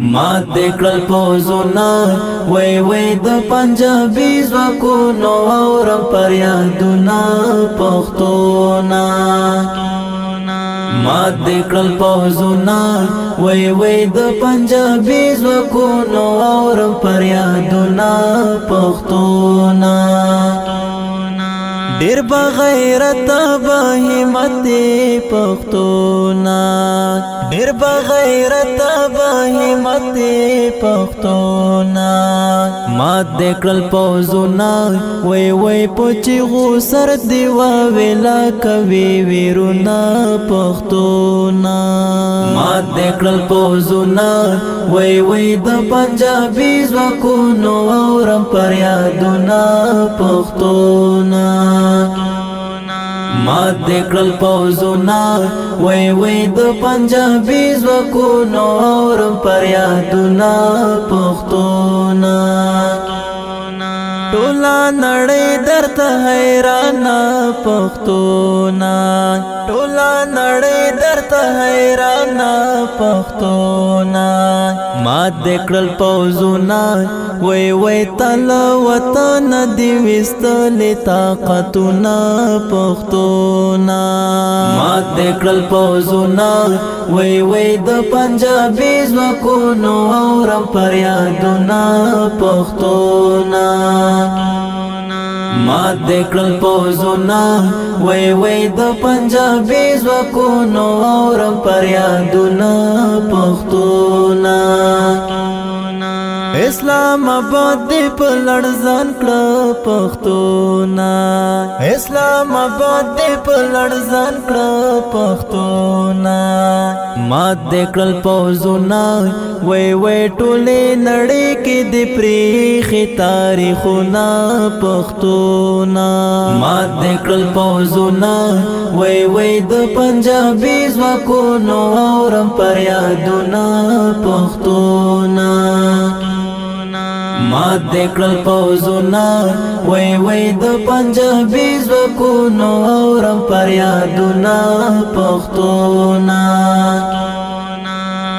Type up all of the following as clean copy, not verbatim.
مات دکړل پوزونا وی د پنجابي ځواکونو اورم پریادونا پښتونا مات دکړل پوزونا وی د پنجابي ځواکونو اورم پریادونا پښتونا ډیر بغیرت با همت پښتونا ډیر بغیرت با همت پښتونا مات دکړل پوزونا وی پوچی غو سر دیوا ویلا کوي ویرونا پښتونا مات دکړل پوزونا وی د پنجابي ځواکونو اورم پریادونا پښتونا مات دکړل پوزونا وی د پنجابي ځواکونو اورم پریادونا پښتونا ټولا نړۍ درته حیران پښتونا ټولا نړۍ درته حیران پښتونا مات دکړل پوزونا وی تل وطن دی وستل طاقتنا پښتونا مات دکړل پوزونا وی د پنجابي ځواکونو اورم پریادونا پښتونا مات دکړل پوزونا وی د پنجابي ځواکونو اورم پریادونا پښتونا اسلام آباد دی په لړزان کړه پښتونا اسلام آباد دی په لړزان کړه پښتونا مات دکړل پوزونا وی ټولې نړۍ کې دی پریخي تاریخونه پښتونا مات دکړل پوزونا وی د پنجابي ځواکونو اورم پریادونا پښتونا مات دکړل پوزونا وی د پنجابي ځواکونو اورم پریادونا پښتونا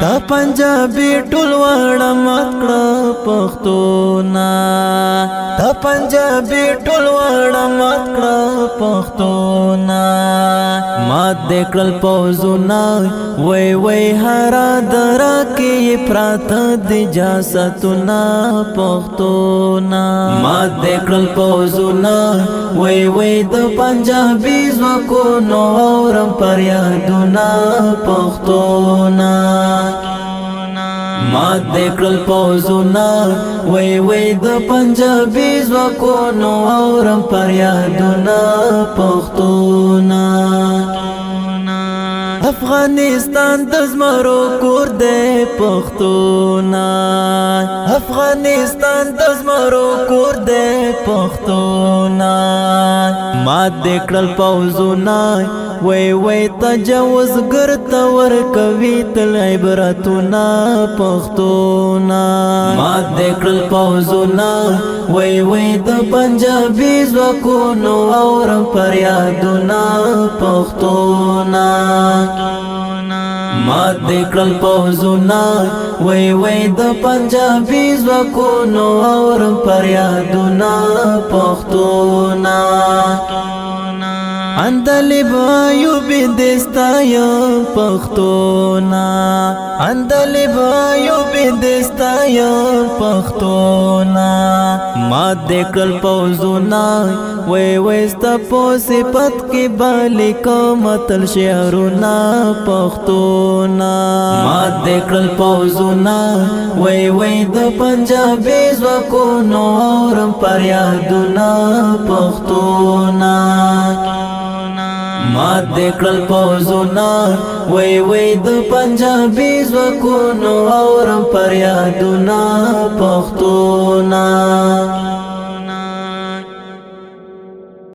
تا پنجابي ټول وړه مات کړه پښتونا تا پنجابي ټول وړه مات کړه پښتونا مات دکړل پوزونا وی هر درا کې پراته د جاستنا پښتونا مات دکړل پوزونا وی د پنجابي ځواکونو اورم پریادونا پښتونا مات دکړل پوزونا وی د پنجابي ځواکونو اورم پریادونا پښتونا افغانستان د زمرو کور دی پښتونا افغانستان د زمرو کور دی پښتونا مات دکړل پوزونا وی تجاوز ګرته ورکوي تل عبرتونه پښتونا مات دکړل پوزونا وی د پنجابي ځواکونو اورم پریادونا پښتونا مات دکړل پوزونا وی د پنجابي ځواکونو اورم پریادونا پښتونا اندلی بایو بندستایا پښتونا اندلی بایو بندستایا پښتونا مات دکړل پوزونا وی ستا په صفت کې بالک متل شعرونه پښتونا مات دکړل پوزونا وی د پنجابي ځواکونو اورم پریادونا پښتونا مات دکړل پوزونا وی د پنجابي ځواکونو اورم پریادونا پښتونا